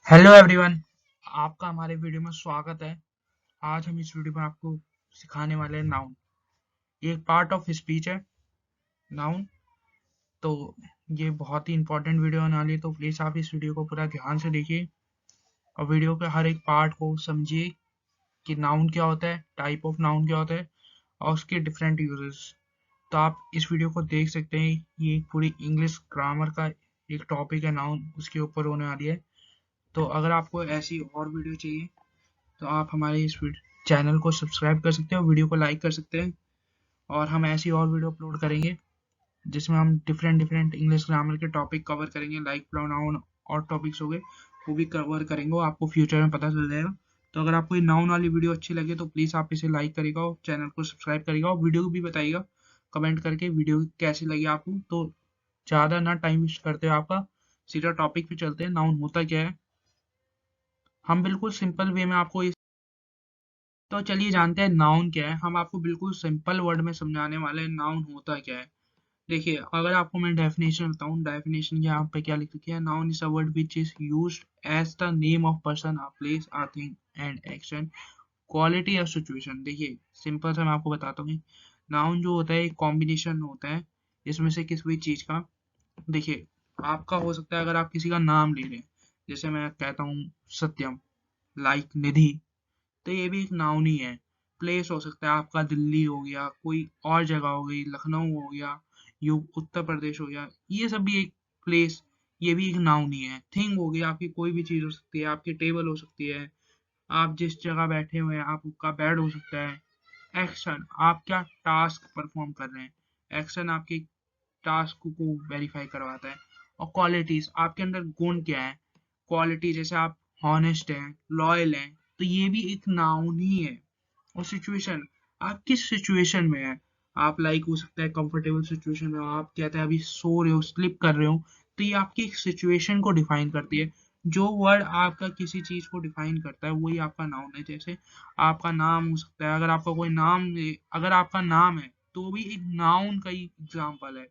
Hello everyone, आपका हमारे video में स्वागत है। आज हम इस वीडियो में आपको सिखाने वाले हैं नाउन। ये एक पार्ट ऑफ स्पीच है नाउन। तो ये बहुत ही इंपॉर्टेंट वीडियो होने वाली है, तो प्लीज़ आप इस वीडियो को पूरा ध्यान से देखिए और वीडियो के हर एक पार्ट को समझिए कि नाउन क्या होता है, टाइप ऑफ नाउन क्या होता है और उसके डिफरेंट यूजेस। तो आप इस वीडियो को देख सकते हैं, ये एक पूरी इंग्लिश ग्रामर का एक टॉपिक है नाउन, उसके ऊपर होने वाली है। तो अगर आपको ऐसी और वीडियो चाहिए तो आप हमारे इस चैनल को सब्सक्राइब कर सकते हैं और वीडियो को लाइक कर सकते हैं। और हम ऐसी और वीडियो अपलोड करेंगे जिसमें हम डिफरेंट डिफरेंट इंग्लिश ग्रामर के टॉपिक कवर करेंगे, लाइक प्रोनाउन और टॉपिक्स हो गए वो भी कवर करेंगे, वो आपको फ्यूचर में पता चल जाएगा। तो अगर आपको ये नाउन वाली वीडियो अच्छी लगे तो प्लीज़ आप इसे लाइक करेगा और चैनल को सब्सक्राइब करेगा और वीडियो को भी बताइएगा कमेंट करके वीडियो कैसी लगी आपको। तो ज़्यादा ना टाइम वेस्ट करते हो आपका, सीधा टॉपिक पे चलते हैं। नाउन होता क्या है, हम बिल्कुल सिंपल वे में आपको तो चलिए जानते हैं नाउन क्या है। हम आपको बिल्कुल सिंपल वर्ड में समझाने वाले हैं नाउन होता क्या है। देखिए, अगर आपको मैं डेफिनेशन बताऊं, डेफिनेशन यहाँ पे क्या लिख रखी है, noun is a word which is used as the name of person, a place, a thing and action, quality या सिचुएशन। देखिए, सिंपल से मैं आपको बताता हूँ, नाउन जो होता है एक कॉम्बिनेशन होता है इसमें से किसी भी चीज का। देखिए, आपका हो सकता है अगर आप किसी का नाम ले रहे हैं, जैसे मैं कहता हूँ सत्यम, लाइक निधि, तो ये भी एक नाउन ही है। प्लेस हो सकता है आपका दिल्ली हो गया, कोई और जगह हो गई, लखनऊ हो गया, यू उत्तर प्रदेश हो गया, ये सब भी एक प्लेस, ये भी एक नाउन ही है। थिंग हो गई आपकी कोई भी चीज हो सकती है, आपकी टेबल हो सकती है, आप जिस जगह बैठे हुए हैं आपका बेड हो सकता है। एक्शन, आप क्या टास्क परफॉर्म कर रहे हैं, एक्शन आपके टास्क को वेरीफाई करवाता है। और क्वालिटीज, आपके अंदर गुण क्या है, क्वालिटी जैसे आप हॉनेस्ट हैं, लॉयल हैं, तो ये भी एक नाउन ही है। और सिचुएशन, आप किस सिचुएशन में हैं, आप लाइक हो सकता है कंफर्टेबल सिचुएशन में हो, आप कहते हैं अभी सो रहे हो, स्लिप कर रहे हो, तो ये आपकी एक सिचुएशन को डिफाइन करती है। जो वर्ड आपका किसी चीज को डिफाइन करता है वही आपका नाउन है। जैसे आपका नाम हो सकता है, अगर आपका कोई नाम, अगर आपका नाम है तो भी एक नाउन का ही एग्जाम्पल है।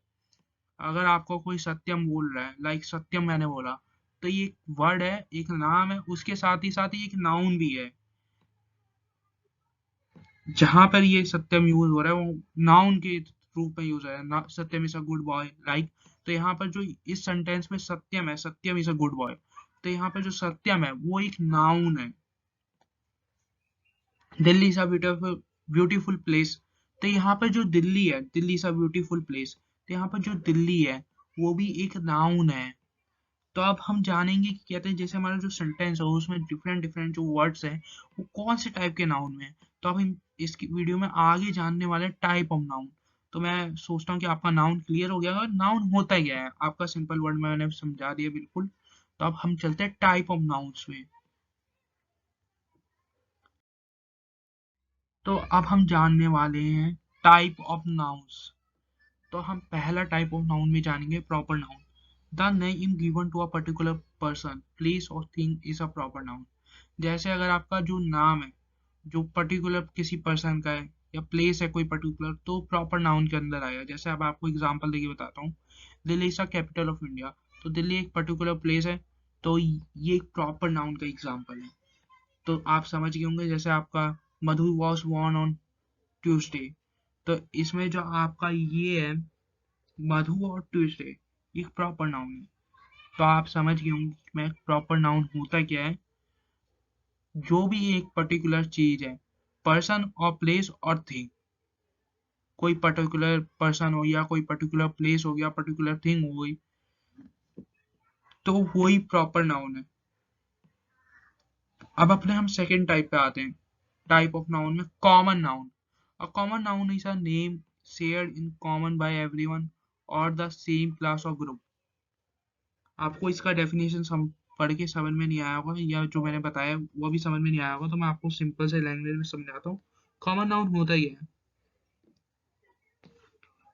अगर आपको कोई सत्यम बोल रहा है, लाइक सत्यम मैंने बोला, तो ये एक वर्ड है, एक नाम है, उसके साथ ही एक नाउन भी है। जहां पर ये सत्यम यूज हो रहा है वो नाउन के रूप में यूज हो रहा है ना, Satyam is a good boy, like. तो यहाँ पर जो इस सेंटेंस में सत्यम है, Satyam is a good boy, तो यहाँ पर जो सत्यम है वो एक नाउन है। Delhi is a beautiful beautiful place, तो यहाँ पर जो दिल्ली है, Delhi is a beautiful place, तो यहाँ पर जो दिल्ली है वो भी एक नाउन है। तो अब हम जानेंगे कि कहते हैं जैसे हमारा जो सेंटेंस है उसमें डिफरेंट डिफरेंट जो वर्ड्स हैं वो कौन से टाइप के नाउन में है। तो अब हम इस वीडियो में आगे जानने वाले हैं टाइप ऑफ नाउन। तो मैं सोचता हूँ कि आपका नाउन क्लियर हो गया और नाउन होता क्या है आपका सिंपल वर्ड में मैंने समझा दिया बिल्कुल। तो अब हम चलते हैं टाइप ऑफ नाउन्स में। तो अब हम जानने वाले हैं टाइप ऑफ नाउन्स। तो हम पहला टाइप ऑफ नाउन में जानेंगे proper noun. The name given to a particular person, place और thing is a proper noun. जैसे अगर आपका जो नाम है जो पर्टिकुलर किसी पर्सन का है या प्लेस है कोई पर्टिकुलर, तो प्रॉपर नाउन के अंदर आएगा। जैसे अब आपको एग्जांपल देके बताता हूँ, Delhi is the capital of India, तो दिल्ली एक पर्टिकुलर प्लेस है, तो ये एक प्रॉपर नाउन का एग्जांपल है। तो आप समझ गए होंगे, जैसे आपका मधु वॉज born ऑन ट्यूसडे, तो इसमें जो आपका ये है मधु और ट्यूसडे, ये प्रॉपर नाउन है। तो आप समझ गए होंगे कि मैं प्रॉपर नाउन होता क्या है। जो भी एक पर्टिकुलर चीज है, पर्सन और प्लेस और थिंग, कोई पर्टिकुलर पर्सन हो या कोई पर्टिकुलर प्लेस हो गया, पर्टिकुलर थिंग हो गई, तो वही प्रॉपर नाउन है। अब अपने हम सेकेंड टाइप पे आते हैं, टाइप ऑफ नाउन में common noun. A common noun is a name shared in common by everyone और द सेम क्लास और ग्रुप। आपको इसका डेफिनेशन पढ़ के समझ में नहीं आया होगा या जो मैंने बताया वो भी समझ में नहीं आया होगा, तो मैं आपको सिंपल से लैंग्वेज में समझाता हूँ। कॉमन नाउन होता ही है,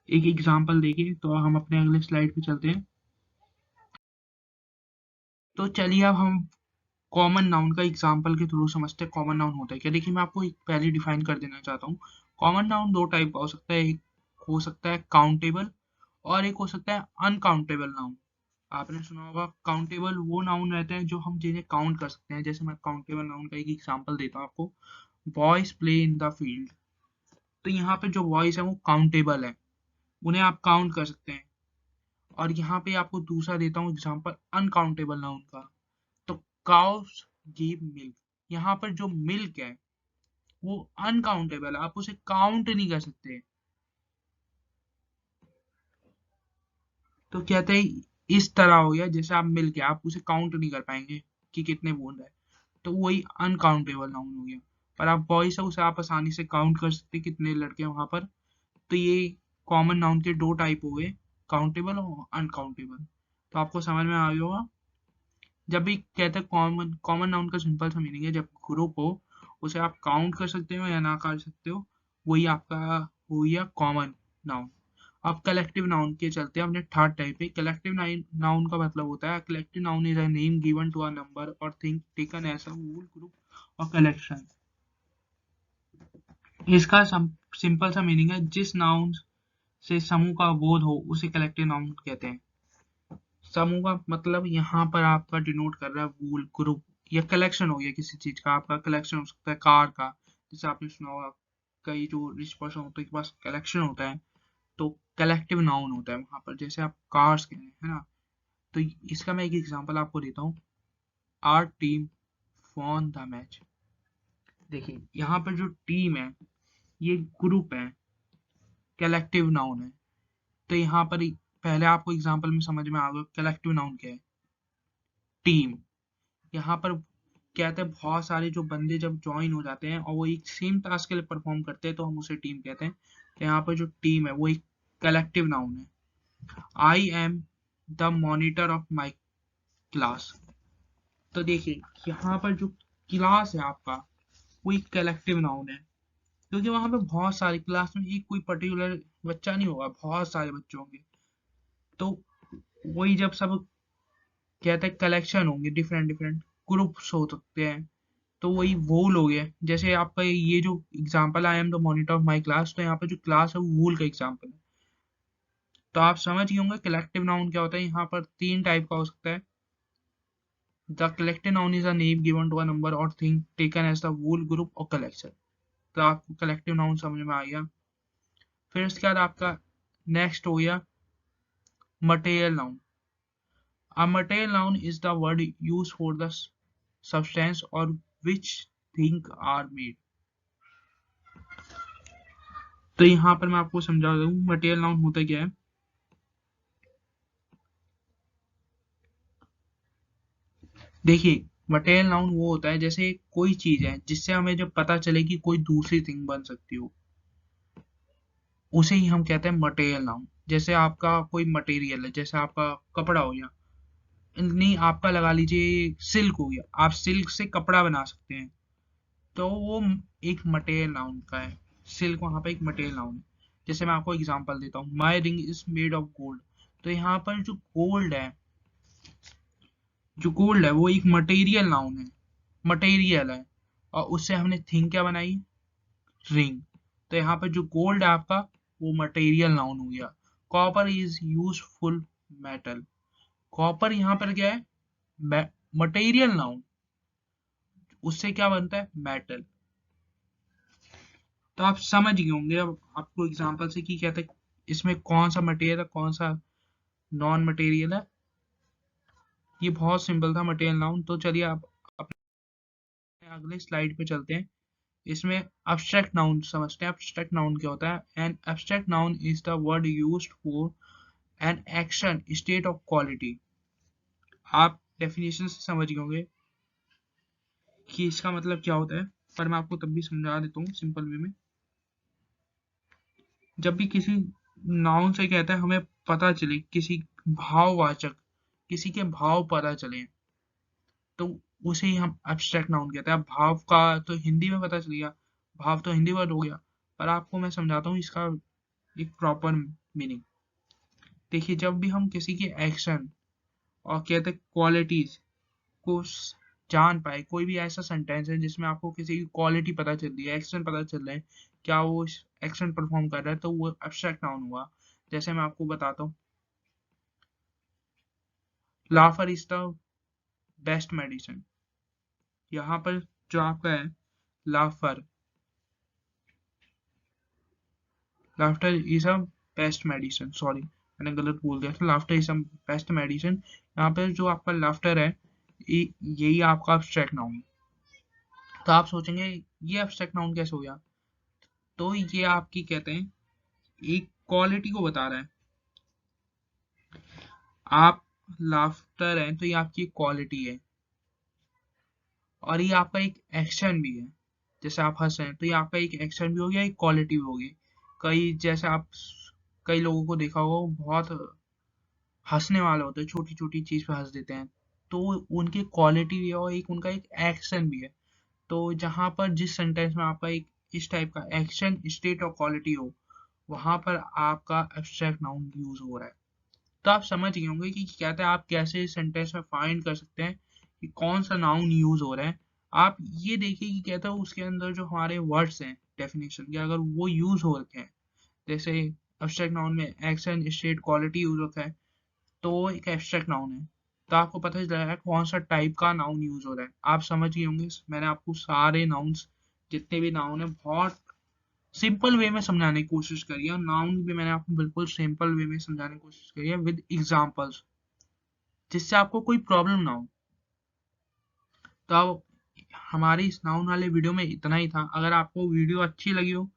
एक एग्जांपल देखिए तो हम अपने अगले स्लाइड पे चलते हैं। तो चलिए अब हम कॉमन नाउन का एग्जांपल के थ्रू समझते हैं कॉमन नाउन होता है क्या। देखिए, मैं आपको एक पहले डिफाइन कर देना चाहता हूँ। कॉमन नाउन दो टाइप का हो सकता है, एक हो सकता है काउंटेबल और एक हो सकता है अनकाउंटेबल नाउन। आपने सुना होगा काउंटेबल वो नाउन रहते हैं जो हम जिन्हें काउंट कर सकते हैं। जैसे मैं काउंटेबल नाउन का एक एग्जांपल देता हूँ आपको, boys play in the field. तो यहाँ पे जो बॉयज है वो काउंटेबल है, उन्हें आप काउंट कर सकते हैं। और यहाँ पे आपको दूसरा देता हूँ एग्जांपल अनकाउंटेबल नाउन का। तो काउस गिव मिल्क, यहाँ पर जो मिल्क है वो अनकाउंटेबल है, आप उसे काउंट नहीं कर सकते। तो कहते हैं इस तरह हो गया जैसे आप मिल्क है, आप उसे काउंट नहीं कर पाएंगे कि कितने बूंद है, तो वही अनकाउंटेबल नाउन हो गया। पर आप बॉयज है उसे आप आसानी से काउंट कर सकते हैं कितने लड़के हैं वहां पर। तो ये कॉमन नाउन के दो टाइप हो गए, काउंटेबल और अनकाउंटेबल। तो आपको समझ में आ गया होगा। जब भी कहते हैं कॉमन, कॉमन नाउन का सिंपल सा मीनिंग है जब ग्रुप हो उसे आप काउंट कर सकते हो या ना कर सकते हो, वही आपका हो गया कॉमन नाउन। अब कलेक्टिव नाउन के चलते हैं अपने थर्ड टाइप पे। कलेक्टिव नाउन का मतलब होता है collective noun is a name given to a number और thing taken as a whole group और कलेक्शन। इसका सिंपल सा मीनिंग है जिस नाउन से समूह का बोध हो उसे कलेक्टिव नाउन कहते हैं। समूह का मतलब यहाँ पर आपका डिनोट कर रहा है वूल ग्रुप या कलेक्शन हो गया किसी चीज का, आपका कलेक्शन हो सकता है कार का। जैसे आपने सुना होगा कई जो रिच पर्सन होते हैं के पास कलेक्शन होता है, तो कलेक्टिव नाउन होता है वहां पर, जैसे आप कार्स कह रहे हैं, है ना। तो इसका मैं एक एग्जांपल आपको देता हूँ, our team won the match. देखिए यहाँ पर जो टीम है ये ग्रुप है, कलेक्टिव नाउन है। तो यहाँ पर पहले आपको एग्जांपल में समझ में आ गया कलेक्टिव नाउन क्या है, टीम। यहाँ पर कहते हैं बहुत सारे जो बंदे जब ज्वाइन हो जाते हैं और वो एक सेम टास्क के लिए परफॉर्म करते हैं तो हम उसे टीम कहते हैं। तो यहाँ पर जो टीम है वो एक कलेक्टिव नाउन है। I am the monitor of my class. तो देखिए यहाँ पर जो क्लास है आपका वो एक कलेक्टिव नाउन है, क्योंकि वहां पे बहुत सारी क्लास में एक कोई पर्टिकुलर बच्चा नहीं होगा, बहुत सारे बच्चे होंगे। तो वही जब सब कहते हैं कलेक्शन होंगे, डिफरेंट डिफरेंट ग्रुप्स हो सकते हैं, तो वही वूल हो गया। जैसे आपका ये जो example I am the monitor of my class, तो यहाँ पे जो क्लास है वो वूल का एग्जांपल है। तो आप समझ गए होंगे कलेक्टिव नाउन क्या होता है। यहाँ पर तीन टाइप का हो सकता है, the collective noun is a name given to a number और thing taken as the whole group और कलेक्शन। तो आपको कलेक्टिव नाउन समझ में आ गया। फिर उसके बाद आपका नेक्स्ट हो गया material noun. A material noun is the word used for the substance or which things are made। तो यहाँ पर मैं आपको समझा दूँ मटेरियल नाउन होता क्या है। देखिए मटेरियल नाउन वो होता है जैसे कोई चीज है जिससे हमें जब पता चले कि कोई दूसरी थिंग बन सकती हो, उसे ही हम कहते हैं मटेरियल नाउन। जैसे आपका कोई मटेरियल है, जैसे आपका कपड़ा हो गया, नहीं आपका लगा लीजिए सिल्क हो गया, आप सिल्क से कपड़ा बना सकते हैं, तो वो एक मटेरियल नाउन का है। सिल्क वहां पे एक मटेरियल नाउन है। जैसे मैं आपको एग्जांपल देता हूँ, my ring is made of gold. तो यहाँ पर जो गोल्ड है, जो गोल्ड है वो एक मटेरियल नाउन है, मटेरियल है। और उससे हमने थिंग क्या बनाई, रिंग। तो यहाँ पर जो गोल्ड है आपका वो मटेरियल नाउन हो गया। Copper is useful metal. Copper यहाँ पर क्या है, मटेरियल नाउन, उससे क्या बनता है, मेटल। तो आप समझ गए होंगे अब आपको एग्जांपल से कि कहते हैं इसमें कौन सा मटेरियल है कौन सा नॉन मटेरियल है। ये बहुत सिंपल था मटेरियल नाउन। तो चलिए आप अपने अगले स्लाइड पे चलते हैं। इसमें abstract नाउन समझते हैं। abstract नाउन क्या होता है। An abstract noun is the word used for an action state of quality. आप डेफिनेशन से समझ गए होंगे कि इसका मतलब क्या होता है, पर मैं आपको तब भी समझा देता हूँ सिंपल वे में। जब भी किसी नाउन से कहता है हमें पता चले किसी भाववाचक, किसी के भाव पता चले, तो उसे ही हम एब्स्ट्रैक्ट नाउन कहते हैं। अब भाव का तो हिंदी में पता चल गया, भाव तो हिंदी वर्ड हो गया, पर आपको मैं समझाता हूँ इसका एक प्रॉपर मीनिंग। देखिए जब भी हम किसी के एक्शन और कहते हैं क्वालिटीज को जान पाए, कोई भी ऐसा सेंटेंस है जिसमें आपको किसी की क्वालिटी पता चल रही है, एक्शन पता चल रहा है, क्या वो एक्शन परफॉर्म कर रहा है, तो वो एब्स्ट्रैक्ट नाउन हुआ। जैसे मैं आपको बताता हूँ, laughter is the best medicine. यहाँ पर जो आपका है laughter, laughter is a best medicine, sorry मैंने गलत बोल दिया था, laughter is a best medicine. यहाँ पे जो आपका लाफ्टर है यही आपका अब्स्ट्रैक्ट नाउन। तो आप सोचेंगे ये अब्स्ट्रैक्ट नाउन कैसे हो गया, तो ये आपकी कहते हैं एक क्वालिटी को बता रहा है। आप लाफ्टर है तो ये आपकी क्वालिटी है, और ये आपका एक एक्शन भी है। जैसे आप हंस रहे हैं तो ये आपका एक एक्शन भी हो गया, एक क्वालिटी भी होगी। कई जैसे आप कई लोगों को देखा होगा वो बहुत हंसने वाले होते हैं, छोटी छोटी चीज पे हंस देते हैं, तो उनकी क्वालिटी भी है और एक उनका एक एक्शन भी है। तो जहां पर जिस सेंटेंस में आपका एक इस टाइप का एक्शन स्टेट और क्वालिटी हो, वहां पर आपका एब्स्ट्रैक्ट नाउन यूज हो रहा है। तो आप समझ गए होंगे कि कहते हैं आप कैसे सेंटेंस में फाइंड कर सकते हैं कि कौन सा नाउन यूज हो रहा है। आप ये देखिए कि कहते हैं उसके अंदर जो हमारे वर्ड्स हैं डेफिनेशन के, अगर वो यूज हो रखे हैं, जैसे एब्स्ट्रैक्ट नाउन में एक्शन स्टेट क्वालिटी यूज रखा है, तो वो एक एब्स्ट्रैक्ट नाउन है। तो आपको पता चल जाएगा कौन सा टाइप का नाउन यूज हो रहा है। आप समझ गए होंगे, मैंने आपको सारे नाउन्स जितने भी नाउन है बहुत सिंपल वे में समझाने की कोशिश करी है। नाउन भी मैंने आपको बिल्कुल सिंपल वे में समझाने की कोशिश करी है विद एग्जांपल्स, जिससे आपको कोई प्रॉब्लम ना हो। तो अब हमारी इस नाउन वाले वीडियो में इतना ही था। अगर आपको वीडियो अच्छी लगी हो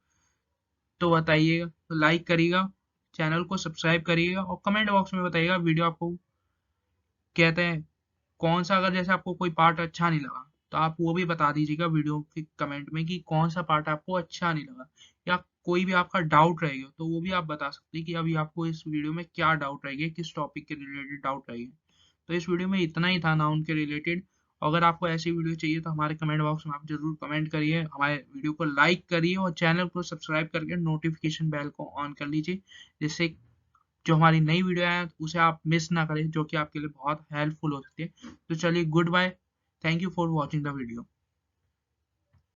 तो बताइएगा, तो लाइक करिएगा, चैनल को सब्सक्राइब करिएगा, और कमेंट बॉक्स में बताइएगा वीडियो आपको कहते हैं कौन सा, अगर जैसे आपको कोई पार्ट अच्छा नहीं लगा तो आप वो भी बता दीजिएगा वीडियो के कमेंट में कि कौन सा पार्ट आपको अच्छा नहीं लगा, या कोई भी आपका डाउट रहेगा तो वो भी आप बता सकते हैं कि अभी आपको इस वीडियो में क्या डाउट रहेगा, किस टॉपिक के रिलेटेड डाउट रहेगा। तो इस वीडियो में इतना ही था नाउन के रिलेटेड। अगर आपको ऐसी वीडियो चाहिए तो हमारे कमेंट बॉक्स में आप जरूर कमेंट करिए, हमारे वीडियो को लाइक करिए और चैनल को सब्सक्राइब करके नोटिफिकेशन बेल को ऑन कर लीजिए, जिससे जो हमारी नई वीडियो है उसे आप मिस ना करें, जो कि आपके लिए बहुत हेल्पफुल हो सकती है। तो चलिए, goodbye, thank you for watching the video.